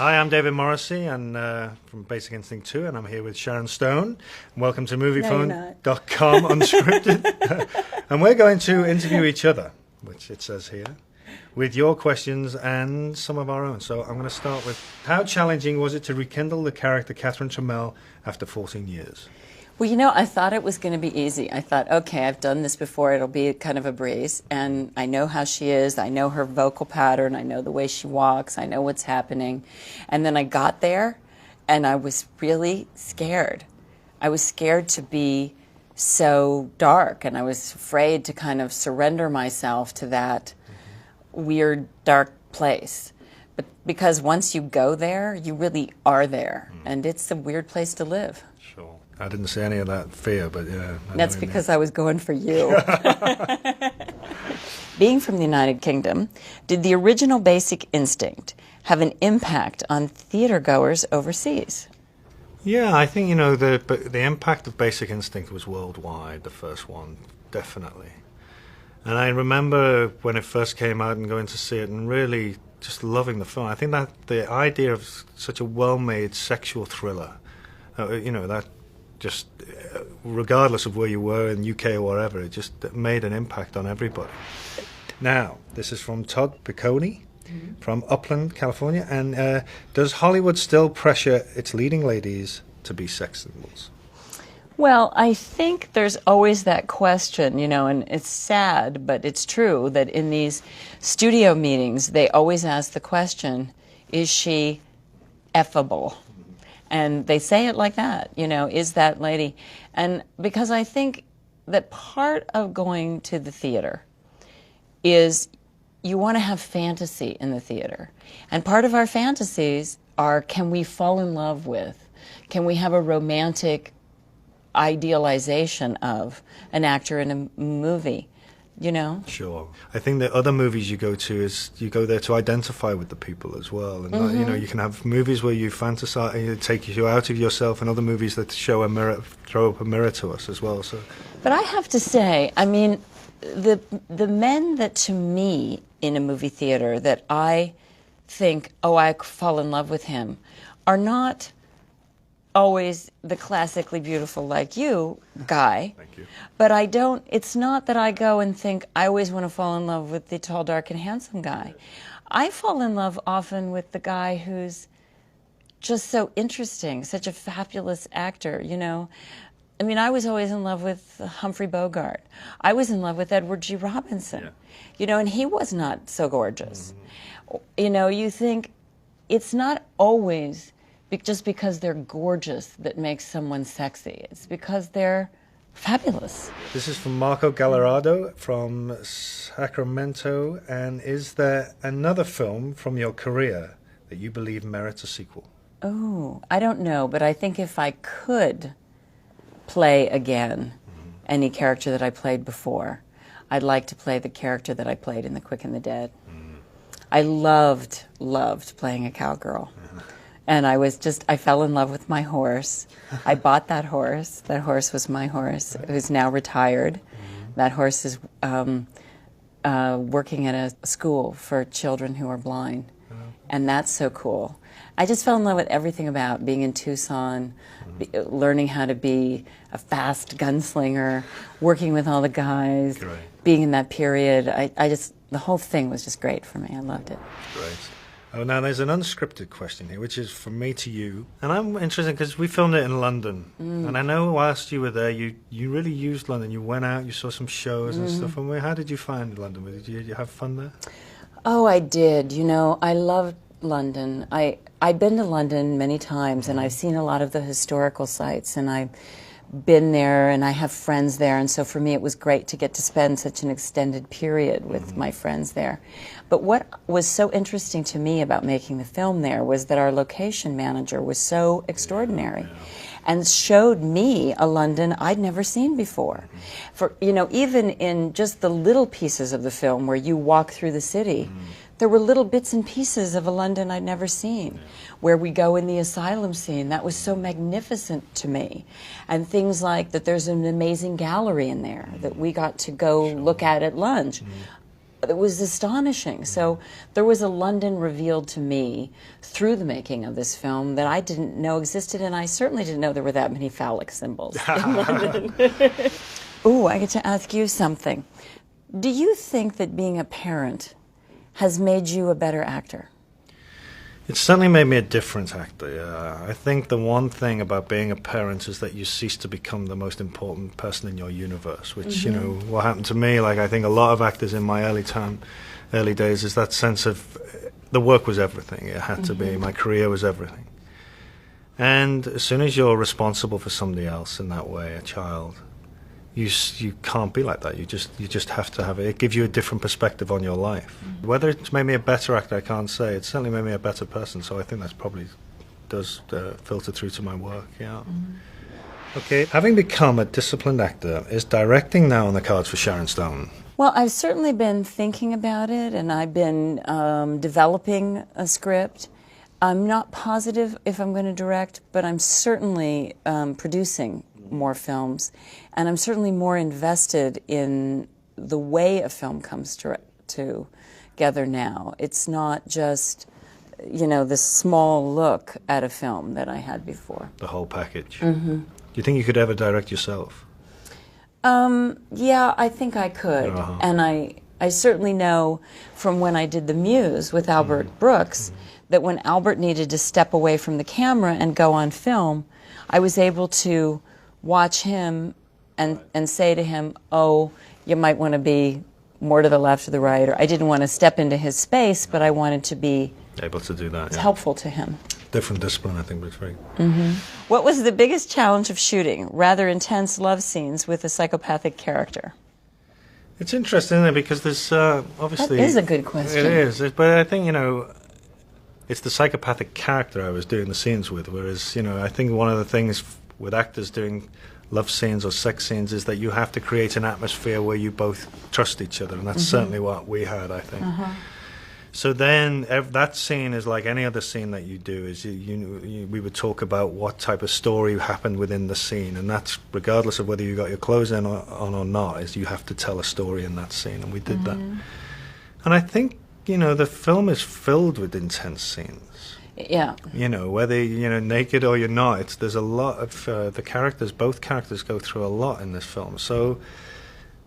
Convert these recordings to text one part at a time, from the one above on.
Hi, I'm David Morrissey, and from Basic Instinct 2, and I'm here with Sharon Stone. Welcome to MoviePhone.com Unscripted. And we're going to interview each other, which it says here, with your questions and some of our own. So I'm going to start with, how challenging was it to rekindle the character Catherine Tramell after 14 years? Well, you know, I thought it was going to be easy. I thought, okay, I've done this before. It'll be kind of a breeze. And I know how she is. I know her vocal pattern. I know the way she walks. I know what's happening. And then I got there, and I was really scared. I was scared to be so dark, and I was afraid to kind of surrender myself to that weird, dark place. But because once you go there, you really are there. And it's a weird place to live. Sure. I didn't see any of that fear, but yeah. That's because I was going for you. Being from the United Kingdom, did the original Basic Instinct have an impact on theater goers overseas? Yeah, I think, you know, the impact of Basic Instinct was worldwide, the first one, definitely. And I remember when it first came out and going to see it and really just loving the film. I think that the idea of such a well-made sexual thriller, you know, that just regardless of where you were in the UK or wherever, it just made an impact on everybody. Now, this is from Todd Piccone from Upland, California. And does Hollywood still pressure its leading ladies to be sex symbols? Well, I think there's always that question, you know, and it's sad, but it's true that in these studio meetings, they always ask the question, is she effable? And they say it like that, you know, is that lady? And because I think that part of going to the theater is you want to have fantasy in the theater. And part of our fantasies are, can we fall in love with? Can we have a romantic idealization of an actor in a movie? You know? Sure. I think the other movies you go to is you go there to identify with the people as well. And you know, you can have movies where you fantasize, it takes you out of yourself, and other movies that show a mirror, throw up a mirror to us as well. So, but I have to say, I mean, the men that to me in a movie theater that I think, oh, I fall in love with him, are not always the classically beautiful like you guy. Thank you. But I don't, it's not that I go and think I always want to fall in love with the tall, dark, and handsome guy. I fall in love often with the guy who's just so interesting, such a fabulous actor, you know. I mean, I was always in love with Humphrey Bogart. I was in love with Edward G. Robinson, you know, and he was not so gorgeous. You know, you think it's not always just because they're gorgeous that makes someone sexy. It's because they're fabulous. This is from Marco Gallardo from Sacramento. And is there another film from your career that you believe merits a sequel? Oh, I don't know, but I think if I could play again any character that I played before, I'd like to play the character that I played in The Quick and the Dead. I loved playing a cowgirl. And I fell in love with my horse. I bought that horse. That horse was my horse, who's now retired. That horse is working at a school for children who are blind. And that's so cool. I just fell in love with everything about being in Tucson, learning how to be a fast gunslinger, working with all the guys, being in that period. The whole thing was just great for me. I loved it. Great. Oh, now there's an unscripted question here, which is from me to you. And I'm interested because we filmed it in London. And I know whilst you were there, you really used London. You went out, you saw some shows and stuff. And how did you find London? Did you have fun there? Oh, I did. You know, I loved London. I've been to London many times, and I've seen a lot of the historical sites, and I've been there, and I have friends there, and so for me it was great to get to spend such an extended period with my friends there. But what was so interesting to me about making the film there was that our location manager was so extraordinary and showed me a London I'd never seen before. For, you know, even in just the little pieces of the film where you walk through the city, there were little bits and pieces of a London I'd never seen. Where we go in the asylum scene, that was so magnificent to me. And things like that there's an amazing gallery in there that we got to go look at lunch. it was astonishing. So there was a London revealed to me through the making of this film that I didn't know existed, and I certainly didn't know there were that many phallic symbols in London. Ooh, I get to ask you something. Do you think that being a parent has made you a better actor? It certainly made me a different actor, yeah. I think the one thing about being a parent is that you cease to become the most important person in your universe, which, you know, what happened to me, like I think a lot of actors in my early days, is that sense of the work was everything. It had to be. My career was everything. And as soon as you're responsible for somebody else in that way, a child, you can't be like that. You just have to have it. It gives you a different perspective on your life. Whether it's made me a better actor, I can't say. It certainly made me a better person. So I think that's probably does filter through to my work. Yeah. Okay. Having become a disciplined actor, is directing now on the cards for Sharon Stone? Well, I've certainly been thinking about it, and I've been developing a script. I'm not positive if I'm going to direct, but I'm certainly producing more films, and I'm certainly more invested in the way a film comes together now. It's not just, you know, the small look at a film that I had before. The whole package. Do you think you could ever direct yourself? Yeah, I think I could. And I certainly know from when I did The Muse with Albert Brooks that when Albert needed to step away from the camera and go on film, I was able to watch him and say to him, oh, you might want to be more to the left or the right, or I didn't want to step into his space, but I wanted to be able to do that. Yeah. Helpful to him. Different discipline, I think, but it's very... What was the biggest challenge of shooting? Rather intense love scenes with a psychopathic character. It's interesting, isn't it? Because there's obviously... That is a good question. It is, but I think, you know, it's the psychopathic character I was doing the scenes with, whereas, you know, I think one of the things with actors doing love scenes or sex scenes is that you have to create an atmosphere where you both trust each other, and that's certainly what we had, I think. So then that scene is like any other scene that you do, is we would talk about what type of story happened within the scene, and that's regardless of whether you got your clothes on or not, is you have to tell a story in that scene, and we did that. And I think, you know, the film is filled with intense scenes. Yeah. You know, whether you're naked or you're not, there's a lot of both characters go through a lot in this film. So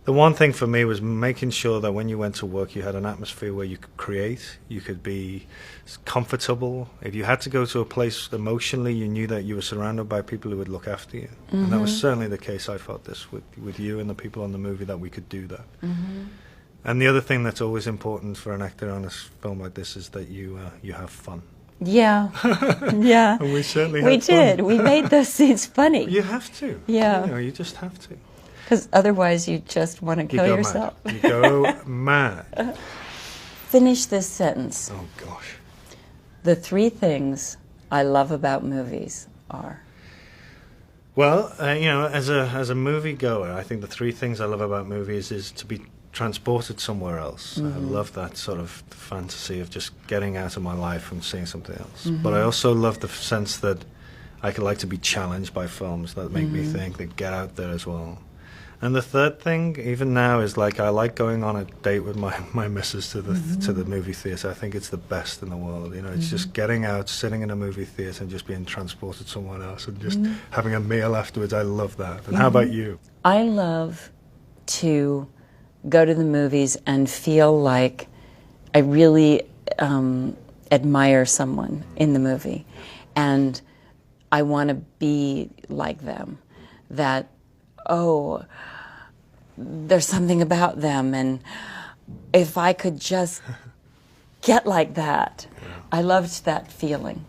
the one thing for me was making sure that when you went to work, you had an atmosphere where you could create, you could be comfortable. If you had to go to a place emotionally, you knew that you were surrounded by people who would look after you. And that was certainly the case. I felt this with you and the people on the movie, that we could do that. And the other thing that's always important for an actor on a film like this is that you have fun. Yeah, yeah. And we certainly we did. We made those scenes funny. You have to. Yeah. You know, you just have to. Because otherwise you just want to kill yourself. Mad. You go mad. Finish this sentence. Oh, gosh. The 3 things I love about movies are... Well, you know, as a movie goer, I think the 3 things I love about movies is to be transported somewhere else. I love that sort of fantasy of just getting out of my life and seeing something else. But I also love the sense that I could like to be challenged by films that make me think, that get out there as well. And the third thing, even now, is like I like going on a date with my missus to the movie theatre. I think it's the best in the world. You know, it's just getting out, sitting in a movie theatre and just being transported somewhere else and just having a meal afterwards. I love that. And how about you? I love to go to the movies and feel like I really admire someone in the movie, and I want to be like them. That, oh, there's something about them, and if I could just get like that. I loved that feeling.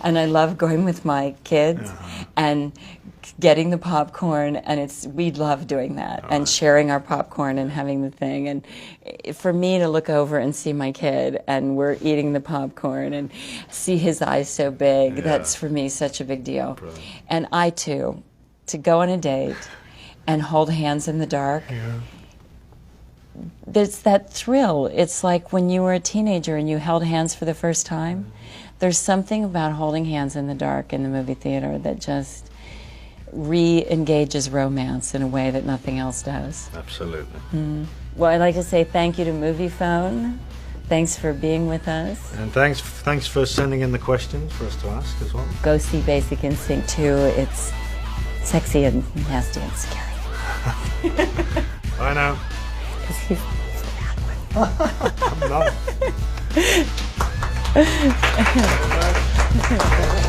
And I love going with my kids and getting the popcorn, and we love doing that and sharing our popcorn and having the thing. And for me to look over and see my kid and we're eating the popcorn and see his eyes so big, that's for me such a big deal. Brilliant. And I too, to go on a date and hold hands in the dark, there's that thrill. It's like when you were a teenager and you held hands for the first time. There's something about holding hands in the dark in the movie theater that just re-engages romance in a way that nothing else does. Absolutely. Well, I'd like to say thank you to Moviefone. Thanks for being with us. And thanks for sending in the questions for us to ask as well. Go see Basic Instinct 2. It's sexy and nasty and scary. Bye now. Because he's a bad one. I'm not.